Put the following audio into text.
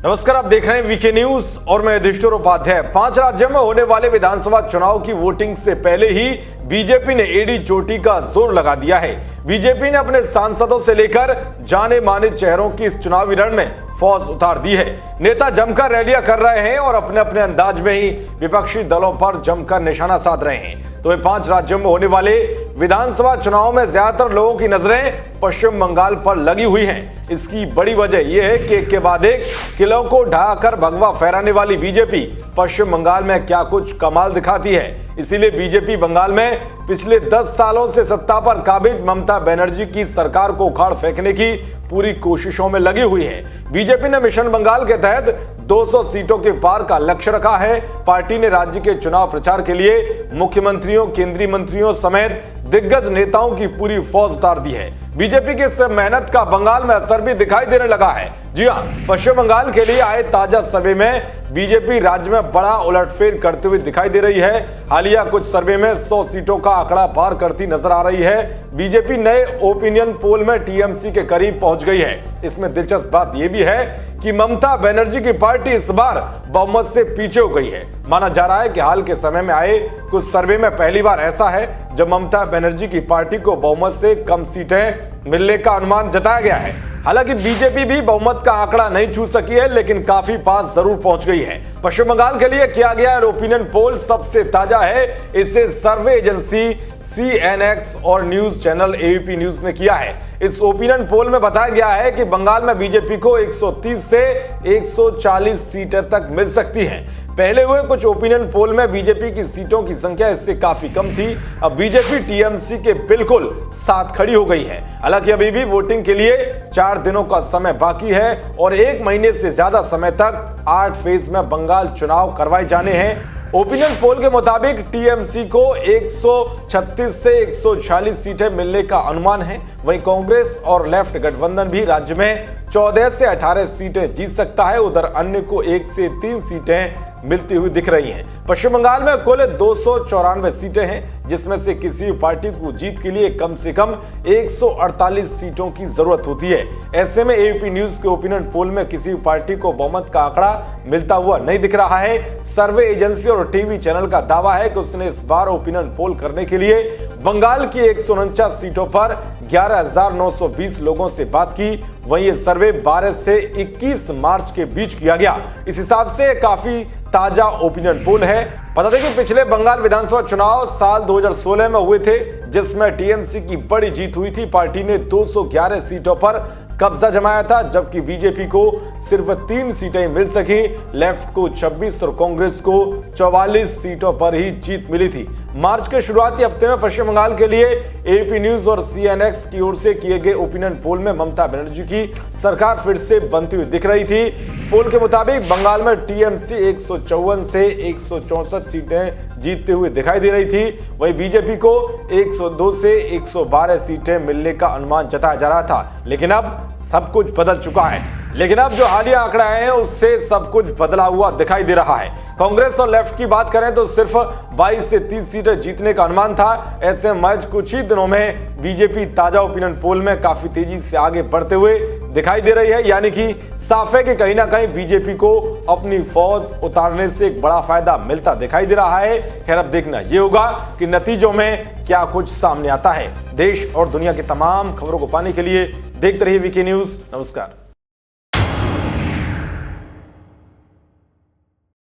नमस्कार, आप देख रहे हैं वीके न्यूज और मैं युधिष्ठिर उपाध्याय। 5 राज्यों में होने वाले विधानसभा चुनाव की वोटिंग से पहले ही बीजेपी ने एड़ी चोटी का जोर लगा दिया है। बीजेपी ने अपने सांसदों से लेकर जाने माने चेहरों की इस चुनावी रण में फौज उतार दी है। नेता जमकर रैलियां कर रहे हैं और अपने अपने अंदाज में ही विपक्षी दलों पर जमकर निशाना साध रहे हैं। तो इन 5 राज्यों में होने वाले विधानसभा चुनाव में ज्यादातर लोगों की नजरें पश्चिम बंगाल पर लगी हुई हैं। इसकी बड़ी वजह यह है कि एक के बाद एक किलों को ढाकर भगवा फहराने वाली बीजेपी पश्चिम बंगाल में क्या कुछ कमाल दिखाती है। इसीलिए बीजेपी बंगाल में पिछले 10 सालों से सत्ता पर काबिज ममता बनर्जी की सरकार को उखाड़ फेंकने की पूरी कोशिशों में लगी हुई है। बीजेपी ने मिशन बंगाल के तहत 200 सीटों के पार का लक्ष्य रखा है। पार्टी ने राज्य के चुनाव प्रचार के लिए मुख्यमंत्रियों, केंद्रीय मंत्रियों समेत दिग्गज नेताओं की पूरी फौज उतार दी है। बीजेपी के इस मेहनत का बंगाल में असर भी दिखाई देने लगा है। जी हां, पश्चिम बंगाल के लिए आए ताजा सर्वे में बीजेपी राज्य में बड़ा उलटफेर करते हुए दिखाई दे रही है। हालिया कुछ सर्वे में 100 सीटों का आंकड़ा पार करती नजर आ रही है। बीजेपी नए ओपिनियन पोल में टीएमसी के करीब पहुंच गई है। इसमें दिलचस्प बात यह भी है कि ममता बनर्जी की पार्टी इस बार बहुमत से पीछे हो गई है। माना जा रहा है कि हाल के समय में आए कुछ सर्वे में पहली बार ऐसा है जब ममता बनर्जी की पार्टी को बहुमत से कम सीटें मिलने का अनुमान जताया गया है। हालांकि बीजेपी भी बहुमत का आंकड़ा नहीं छू सकी है, लेकिन काफी पास जरूर पहुंच गई है। पश्चिम बंगाल के लिए किया गया ओपिनियन पोल सबसे ताजा है। इसे सर्वे एजेंसी CNX और न्यूज चैनल AVP न्यूज ने किया है। इस ओपिनियन पोल में बताया गया है कि बंगाल में बीजेपी को 130 से 140 सीटें तक मिल सकती हैं। पहले हुए कुछ ओपिनियन पोल में बीजेपी की सीटों की संख्या इससे काफी कम थी। अब बीजेपी टीएमसी के बिल्कुल साथ खड़ी हो गई है। हालांकि अभी भी वोटिंग के लिए 4 दिनों का समय बाकी है और 1 महीने से ज्यादा समय तक 8 फेज में बंगाल चुनाव करवाए जाने हैं। ओपिनियन पोल के मुताबिक टीएमसी को 136 से 140 सीटें मिलने का अनुमान है। वहीं कांग्रेस और लेफ्ट गठबंधन भी राज्य में 14 से 18 सीटें जीत सकता है। उधर अन्य को 1 से 3 सीटें मिलती हुई दिख रही हैं। पश्चिम बंगाल में कुल 294 सीटें हैं, जिसमें से किसी भी पार्टी को जीत के लिए कम से कम 148 सीटों की जरूरत होती है। ऐसे में AVP न्यूज के ओपिनियन पोल में किसी भी पार्टी को बहुमत का आंकड़ा मिलता हुआ नहीं दिख रहा है। सर्वे एजेंसी और टीवी चैनल का दावा है कि उसने इस बार ओपिनियन पोल करने के लिए बंगाल की 149 सीटों पर 11,920 लोगों से बात की। वहीं ये सर्वे 12 से 21 मार्च के बीच किया गया। इस हिसाब से काफी ताजा ओपिनियन पोल है। बता दें कि पिछले बंगाल विधानसभा चुनाव साल 2016 में हुए थे, जिसमें टीएमसी की बड़ी जीत हुई थी। पार्टी ने 211 सीटों पर कब्जा जमाया था, जबकि बीजेपी को सिर्फ 3 सीटें मिल सकी। लेफ्ट को 26 और कांग्रेस को 44 सीटों पर ही जीत मिली थी। मार्च के शुरुआती हफ्ते में पश्चिम बंगाल के लिए AVP न्यूज और CNX की ओर से किए गए ओपिनियन पोल में ममता बनर्जी की सरकार फिर से बनती हुई दिख रही थी। पोल के मुताबिक बंगाल में टीएमसी 154 से 164 सीटें जीतते हुए दिखाई दे रही थी। वहीं बीजेपी को 102 से 112 सीटें मिलने का अनुमान जताया जा रहा था। लेकिन अब सब कुछ बदल चुका है। लेकिन अब जो हालिया आंकड़ा है उससे सब कुछ बदला हुआ दिखाई दे रहा है। कांग्रेस और लेफ्ट की बात करें तो सिर्फ 22 से 30 सीटें जीतने का अनुमान था। ऐसे महज कुछ ही दिनों में बीजेपी ताजा ओपिनियन पोल में काफी तेजी से आगे बढ़ते हुए दिखाई दे रही है। यानी कि साफ है कि कहीं ना कहीं बीजेपी को अपनी फौज उतारने से एक बड़ा फायदा मिलता दिखाई दे रहा है। खैर, अब देखना यह होगा कि नतीजों में क्या कुछ सामने आता है। देश और दुनिया की तमाम खबरों को पाने के लिए देखते रहिए वीके न्यूज। नमस्कार।